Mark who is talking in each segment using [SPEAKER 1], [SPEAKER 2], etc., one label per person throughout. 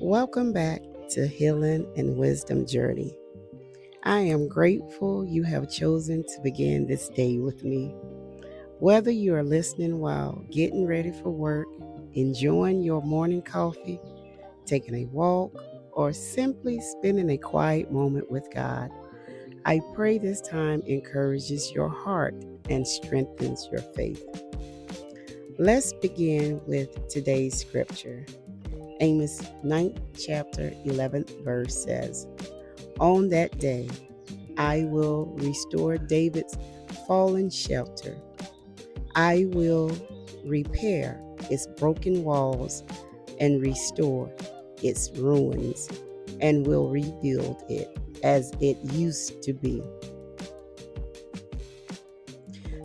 [SPEAKER 1] Welcome back to Healing and Wisdom Journey. I am grateful you have chosen to begin this day with me. Whether you are listening while getting ready for work, enjoying your morning coffee, taking a walk, or simply spending a quiet moment with God, I pray this time encourages your heart and strengthens your faith. Let's begin with today's scripture. Amos 9th chapter 11th verse says, "On that day I will restore David's fallen shelter. I will repair its broken walls and restore its ruins and will rebuild it as it used to be."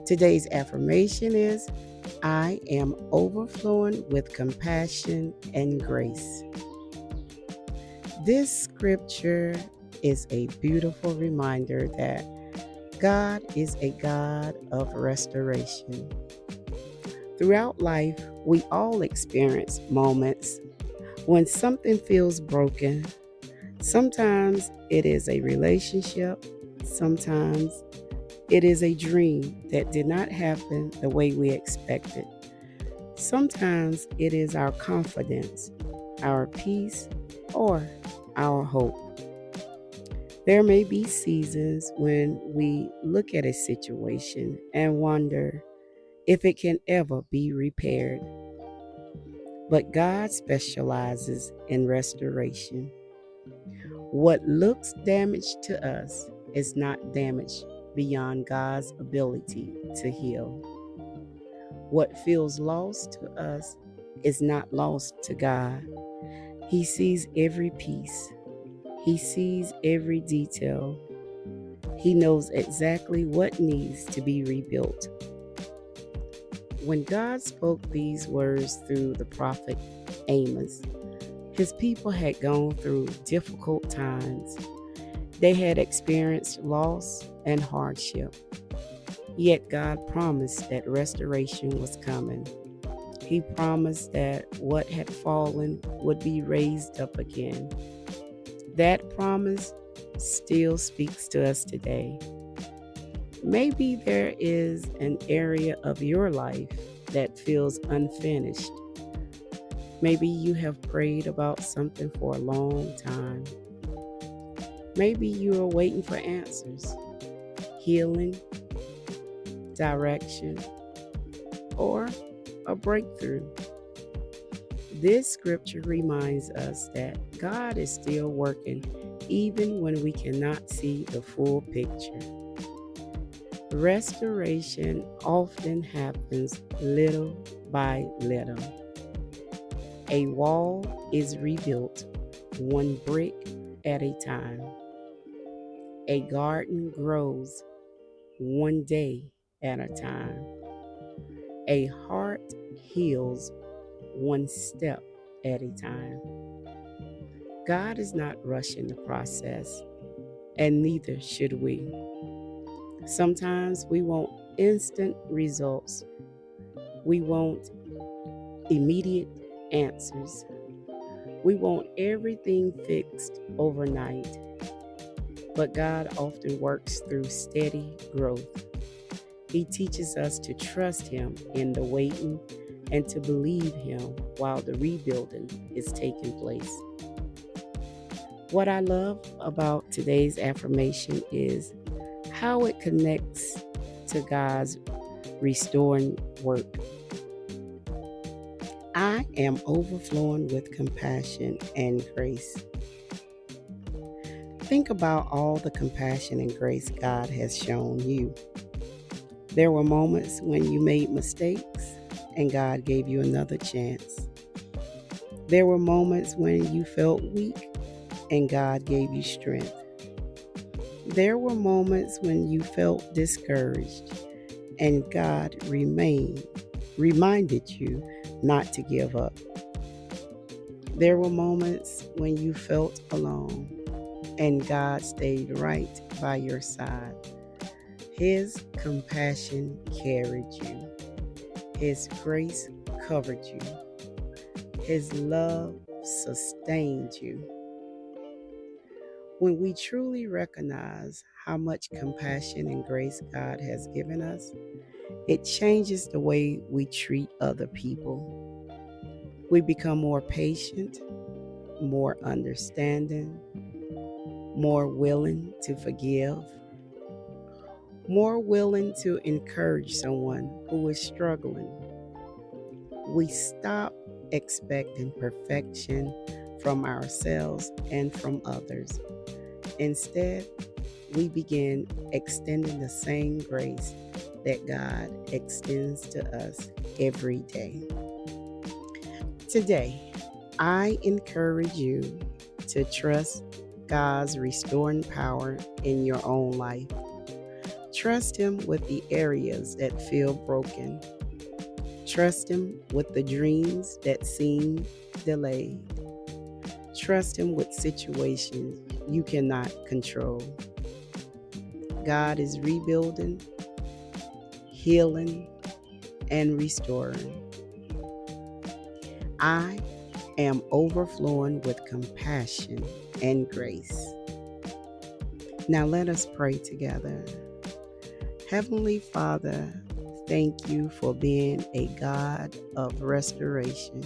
[SPEAKER 1] Today's affirmation is, I am overflowing with compassion and grace. This scripture is a beautiful reminder that God is a God of restoration. Throughout life, we all experience moments when something feels broken. Sometimes it is a relationship, sometimes it is a dream that did not happen the way we expected. Sometimes it is our confidence, our peace, or our hope. There may be seasons when we look at a situation and wonder if it can ever be repaired. But God specializes in restoration. What looks damaged to us is not damage beyond God's ability to heal. What feels lost to us is not lost to God. He sees every piece. He sees every detail. He knows exactly what needs to be rebuilt. When God spoke these words through the prophet Amos, his people had gone through difficult times. They had experienced loss and hardship. Yet God promised that restoration was coming. He promised that what had fallen would be raised up again. That promise still speaks to us today. Maybe there is an area of your life that feels unfinished. Maybe you have prayed about something for a long time. Maybe you are waiting for answers, healing, direction, or a breakthrough. This scripture reminds us that God is still working even when we cannot see the full picture. Restoration often happens little by little. A wall is rebuilt one brick at a time. A garden grows one day at a time. A heart heals one step at a time. God is not rushing the process, and neither should we. Sometimes we want instant results. We want immediate answers. We want everything fixed overnight. But God often works through steady growth. He teaches us to trust Him in the waiting and to believe Him while the rebuilding is taking place. What I love about today's affirmation is how it connects to God's restoring work. I am overflowing with compassion and grace. Think about all the compassion and grace God has shown you. There were moments when you made mistakes and God gave you another chance. There were moments when you felt weak and God gave you strength. There were moments when you felt discouraged and God reminded you not to give up. There were moments when you felt alone and God stayed right by your side. His compassion carried you. His grace covered you. His love sustained you. When we truly recognize how much compassion and grace God has given us, it changes the way we treat other people. We become more patient, more understanding, more willing to forgive, more willing to encourage someone who is struggling. We stop expecting perfection from ourselves and from others. Instead, we begin extending the same grace that God extends to us every day. Today, I encourage you to trust God's restoring power in your own life. Trust Him with the areas that feel broken. Trust Him with the dreams that seem delayed. Trust Him with situations you cannot control. God is rebuilding, healing, and restoring. I am overflowing with compassion and grace. Now let us pray together. Heavenly Father, thank you for being a God of restoration.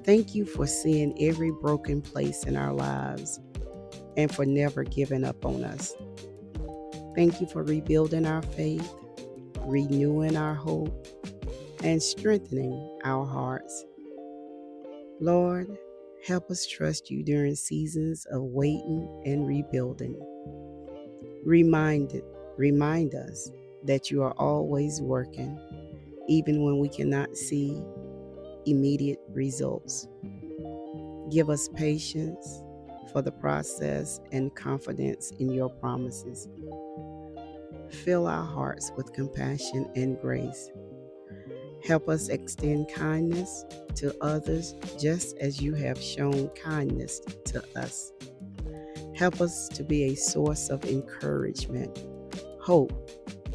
[SPEAKER 1] Thank you for seeing every broken place in our lives and for never giving up on us. Thank you for rebuilding our faith, renewing our hope, and strengthening our hearts. Lord, help us trust you during seasons of waiting and rebuilding. Remind us that you are always working, even when we cannot see immediate results. Give us patience for the process and confidence in your promises. Fill our hearts with compassion and grace. Help us extend kindness to others just as you have shown kindness to us. Help us to be a source of encouragement, hope,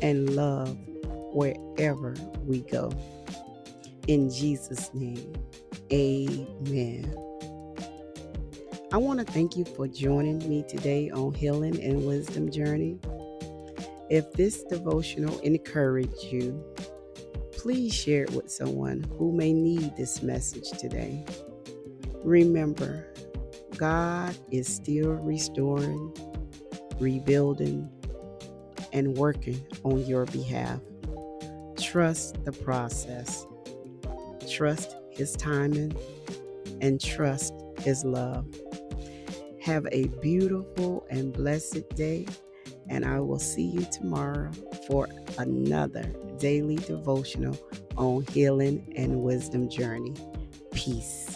[SPEAKER 1] and love wherever we go. In Jesus' name, amen. I want to thank you for joining me today on Healing and Wisdom Journey. If this devotional encouraged you, please share it with someone who may need this message today. Remember, God is still restoring, rebuilding, and working on your behalf. Trust the process. Trust His timing and trust His love. Have a beautiful and blessed day, and I will see you tomorrow for another daily devotional on Healing and Wisdom Journey. Peace.